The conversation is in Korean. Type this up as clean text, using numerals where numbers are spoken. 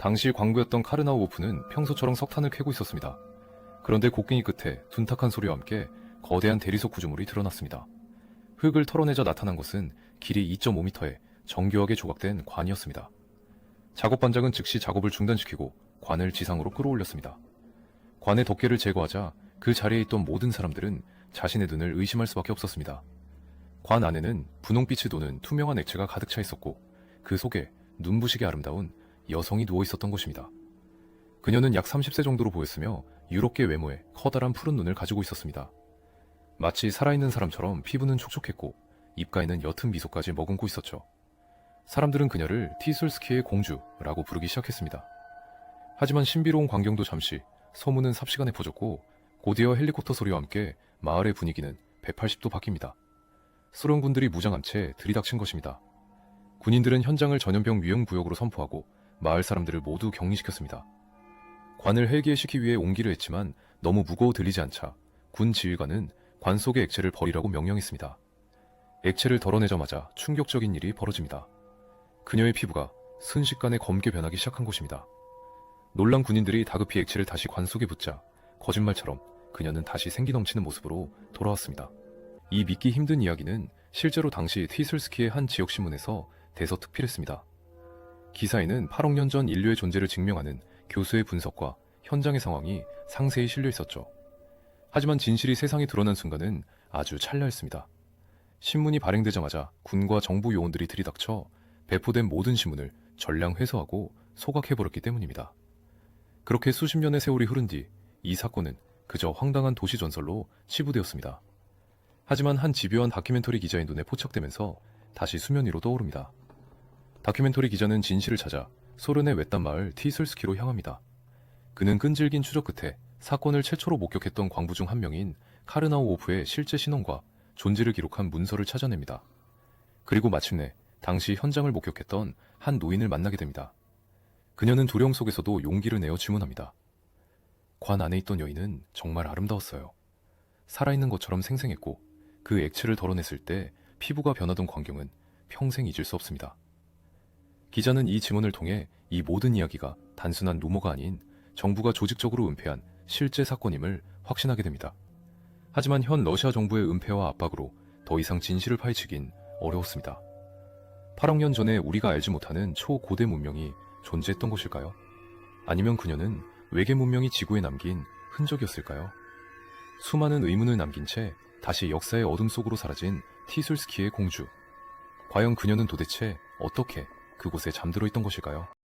당시 광부였던 카르나우오프는 평소처럼 석탄을 캐고 있었습니다. 그런데 곡괭이 끝에 둔탁한 소리와 함께 거대한 대리석 구조물이 드러났습니다. 흙을 털어내자 나타난 것은 길이 2.5m에 정교하게 조각된 관이었습니다. 작업 반장은 즉시 작업을 중단시키고 관을 지상으로 끌어올렸습니다. 관의 덮개를 제거하자 그 자리에 있던 모든 사람들은 자신의 눈을 의심할 수밖에 없었습니다. 관 안에는 분홍빛이 도는 투명한 액체가 가득 차 있었고 그 속에 눈부시게 아름다운 여성이 누워 있었던 것입니다. 그녀는 약 30세 정도로 보였으며 유럽계 외모에 커다란 푸른 눈을 가지고 있었습니다. 마치 살아있는 사람처럼 피부는 촉촉했고 입가에는 옅은 미소까지 머금고 있었죠. 사람들은 그녀를 티술스키의 공주라고 부르기 시작했습니다. 하지만 신비로운 광경도 잠시, 소문은 삽시간에 퍼졌고 곧이어 헬리콥터 소리와 함께 마을의 분위기는 180도 바뀝니다. 소련군들이 무장한 채 들이닥친 것입니다. 군인들은 현장을 전염병 위험 구역으로 선포하고 마을 사람들을 모두 격리시켰습니다. 관을 헬기화시키기 위해 옮기려 했지만 너무 무거워 들리지 않자 군 지휘관은 관 속의 액체를 버리라고 명령했습니다. 액체를 덜어내자마자 충격적인 일이 벌어집니다. 그녀의 피부가 순식간에 검게 변하기 시작한 것입니다. 놀란 군인들이 다급히 액체를 다시 관 속에 붓자 거짓말처럼 그녀는 다시 생기 넘치는 모습으로 돌아왔습니다. 이 믿기 힘든 이야기는 실제로 당시 티술스키의 한 지역신문에서 대서특필했습니다. 기사에는 8억 년 전 인류의 존재를 증명하는 교수의 분석과 현장의 상황이 상세히 실려 있었죠. 하지만 진실이 세상에 드러난 순간은 아주 찰나였습니다. 신문이 발행되자마자 군과 정부 요원들이 들이닥쳐 배포된 모든 신문을 전량 회수하고 소각해버렸기 때문입니다. 그렇게 수십 년의 세월이 흐른 뒤 이 사건은 그저 황당한 도시 전설로 치부되었습니다. 하지만 한 집요한 다큐멘터리 기자의 눈에 포착되면서 다시 수면 위로 떠오릅니다. 다큐멘터리 기자는 진실을 찾아 소련의 외딴 마을 티술스키로 향합니다. 그는 끈질긴 추적 끝에 사건을 최초로 목격했던 광부 중 한 명인 카르나우오프의 실제 신원과 존재를 기록한 문서를 찾아냅니다. 그리고 마침내 당시 현장을 목격했던 한 노인을 만나게 됩니다. 그녀는 두려움 속에서도 용기를 내어 질문합니다. 관 안에 있던 여인은 정말 아름다웠어요. 살아있는 것처럼 생생했고 그 액체를 덜어냈을 때 피부가 변하던 광경은 평생 잊을 수 없습니다. 기자는 이 지문을 통해 이 모든 이야기가 단순한 루머가 아닌 정부가 조직적으로 은폐한 실제 사건임을 확신하게 됩니다. 하지만 현 러시아 정부의 은폐와 압박으로 더 이상 진실을 파헤치긴 어려웠습니다. 8억 년 전에 우리가 알지 못하는 초고대 문명이 존재했던 것일까요? 아니면 그녀는 외계 문명이 지구에 남긴 흔적이었을까요? 수많은 의문을 남긴 채 다시 역사의 어둠 속으로 사라진 티술스키의 공주. 과연 그녀는 도대체 어떻게 그곳에 잠들어 있던 것일까요?